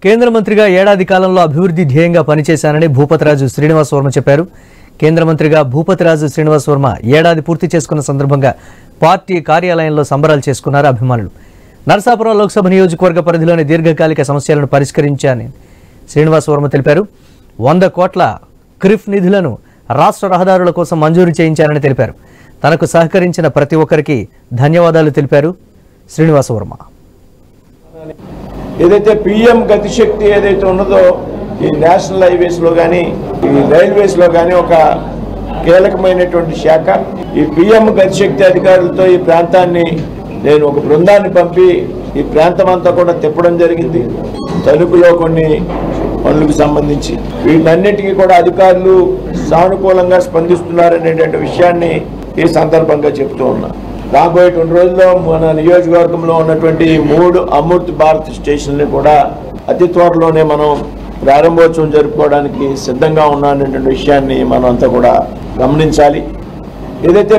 కేంద్ర మంత్రిగా ఏడాది కాలంలో అభివృద్ధి ధ్యేయంగా పనిచేశానని భూపతిరాజు శ్రీనివాస్ వర్మ చెప్పారు. కేంద్ర మంత్రిగా భూపతిరాజు శ్రీనివాస్ వర్మ ఏడాది పూర్తి చేసుకున్న సందర్భంగా పార్టీ కార్యాలయంలో సంబరాలు చేసుకున్నారు అభిమానులు. నరసాపురం లోక్సభ నియోజకవర్గ పరిధిలోని దీర్ఘకాలిక సమస్యలను పరిష్కరించానని శ్రీనివాస్ వర్మ తెలిపారు. 100 కోట్ల క్రిఫ్ నిధులను రాష్ట్ర రహదారుల కోసం మంజూరు చేయించారని తెలిపారు. తనకు సహకరించిన ప్రతి ఒక్కరికి ధన్యవాదాలు తెలిపారు శ్రీనివాస్ వర్మ. ఏదైతే పిఎం గతిశక్తి ఏదైతే ఉన్నదో ఈ నేషనల్ హైవేస్లో కానీ ఈ రైల్వేస్లో కానీ ఒక కీలకమైనటువంటి శాఖ. ఈ పిఎం గతిశక్తి అధికారులతో ఈ ప్రాంతాన్ని నేను ఒక బృందాన్ని పంపి ఈ ప్రాంతం అంతా కూడా తిప్పడం జరిగింది. తణుకులో కొన్ని పనులకు సంబంధించి వీటన్నిటికీ కూడా అధికారులు సానుకూలంగా స్పందిస్తున్నారనేటువంటి విషయాన్ని ఈ సందర్భంగా చెప్తూ ఉన్నా. రాబోయేటువంటి రోజుల్లో మన నియోజకవర్గంలో ఉన్నటువంటి 3 అమృత్ భారత్ స్టేషన్లు కూడా అతి త్వరలోనే మనం ప్రారంభోత్సవం జరుపుకోవడానికి సిద్ధంగా ఉన్నామనేటువంటి విషయాన్ని మనం అంతా కూడా గమనించాలి. ఏదైతే